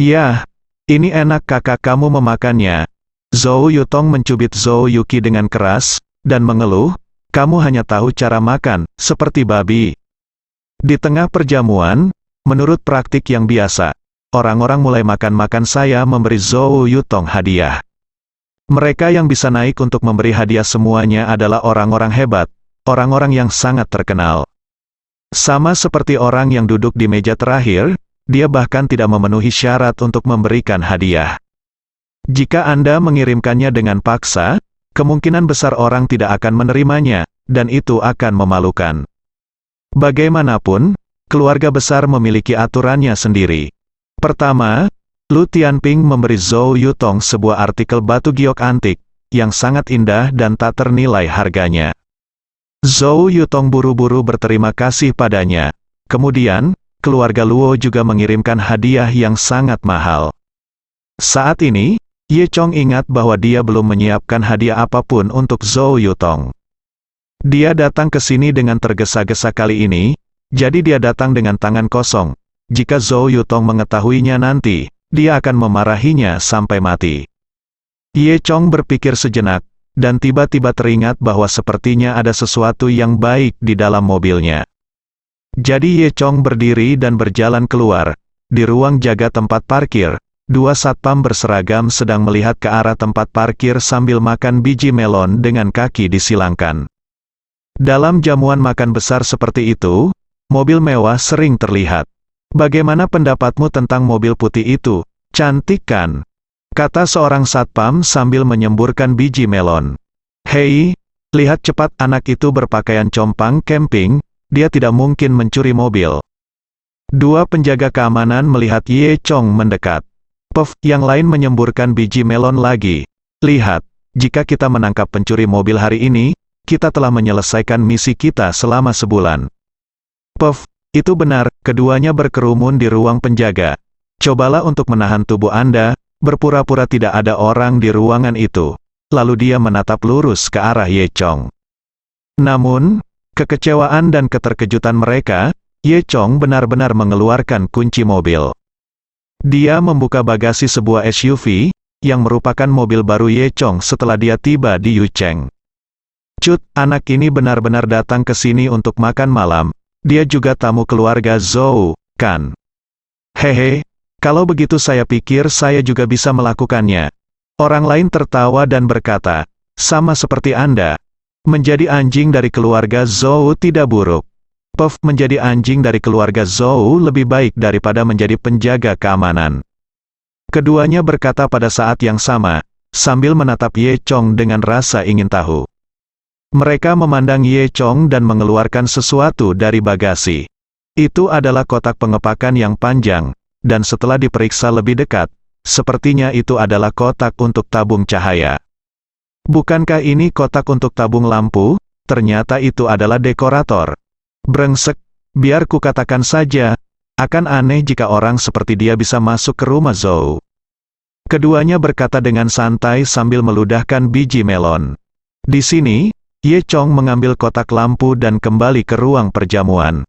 "Yah, ini enak kakak kamu memakannya." Zhou Yutong mencubit Zhou Yuqi dengan keras, dan mengeluh, "Kamu hanya tahu cara makan, seperti babi." Di tengah perjamuan, menurut praktik yang biasa, orang-orang mulai makan-makan. Saya memberi Zhou Yutong hadiah. Mereka yang bisa naik untuk memberi hadiah semuanya adalah orang-orang hebat, orang-orang yang sangat terkenal. Sama seperti orang yang duduk di meja terakhir, dia bahkan tidak memenuhi syarat untuk memberikan hadiah. Jika Anda mengirimkannya dengan paksa, kemungkinan besar orang tidak akan menerimanya, dan itu akan memalukan. Bagaimanapun, keluarga besar memiliki aturannya sendiri. Pertama, Lu Tianping memberi Zhou Yutong sebuah artikel batu giok antik, yang sangat indah dan tak ternilai harganya. Zhou Yutong buru-buru berterima kasih padanya. Kemudian, keluarga Luo juga mengirimkan hadiah yang sangat mahal. Saat ini, Ye Chong ingat bahwa dia belum menyiapkan hadiah apapun untuk Zhou Yutong. Dia datang ke sini dengan tergesa-gesa kali ini, jadi dia datang dengan tangan kosong. Jika Zhou Yutong mengetahuinya nanti, dia akan memarahinya sampai mati. Ye Chong berpikir sejenak, dan tiba-tiba teringat bahwa sepertinya ada sesuatu yang baik di dalam mobilnya. Jadi Ye Chong berdiri dan berjalan keluar. Di ruang jaga tempat parkir, dua satpam berseragam sedang melihat ke arah tempat parkir sambil makan biji melon dengan kaki disilangkan. Dalam jamuan makan besar seperti itu, mobil mewah sering terlihat. "Bagaimana pendapatmu tentang mobil putih itu? Cantik kan?" kata seorang satpam sambil menyemburkan biji melon. "Hei, lihat cepat, anak itu berpakaian compang camping, dia tidak mungkin mencuri mobil." Dua penjaga keamanan melihat Ye Chong mendekat. "Puff," yang lain menyemburkan biji melon lagi. "Lihat, jika kita menangkap pencuri mobil hari ini, kita telah menyelesaikan misi kita selama sebulan." "Puff, itu benar." Keduanya berkerumun di ruang penjaga. "Cobalah untuk menahan tubuh Anda, berpura-pura tidak ada orang di ruangan itu." Lalu dia menatap lurus ke arah Ye Chong. Namun, kekecewaan dan keterkejutan mereka, Ye Chong benar-benar mengeluarkan kunci mobil. Dia membuka bagasi sebuah SUV, yang merupakan mobil baru Ye Chong setelah dia tiba di Yucheng. "Cut, anak ini benar-benar datang ke sini untuk makan malam. Dia juga tamu keluarga Zhou, kan?" "Hehe, kalau begitu saya pikir saya juga bisa melakukannya." Orang lain tertawa dan berkata, "Sama seperti Anda. Menjadi anjing dari keluarga Zhou tidak buruk. Puff, menjadi anjing dari keluarga Zhou lebih baik daripada menjadi penjaga keamanan." Keduanya berkata pada saat yang sama, sambil menatap Ye Chong dengan rasa ingin tahu. Mereka memandang Ye Chong dan mengeluarkan sesuatu dari bagasi. Itu adalah kotak pengepakan yang panjang, dan setelah diperiksa lebih dekat, sepertinya itu adalah kotak untuk tabung cahaya. "Bukankah ini kotak untuk tabung lampu?" Ternyata itu adalah dekorator. Brengsek, biar kukatakan saja, akan aneh jika orang seperti dia bisa masuk ke rumah Zhou. Keduanya berkata dengan santai sambil meludahkan biji melon. Di sini, Ye Chong mengambil kotak lampu dan kembali ke ruang perjamuan.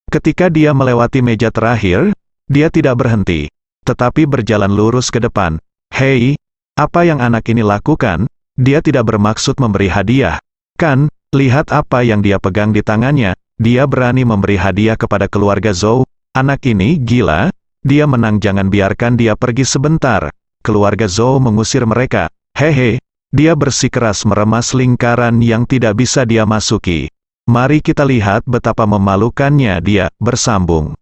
Ketika dia melewati meja terakhir, dia tidak berhenti, tetapi berjalan lurus ke depan. Hei, apa yang anak ini lakukan? Dia tidak bermaksud memberi hadiah. Kan, lihat apa yang dia pegang di tangannya. Dia berani memberi hadiah kepada keluarga Zhou. Anak ini gila. Dia menang, jangan biarkan dia pergi sebentar. Keluarga Zhou mengusir mereka. Hehe, dia bersikeras meremas lingkaran yang tidak bisa dia masuki. Mari kita lihat betapa memalukannya dia, bersambung.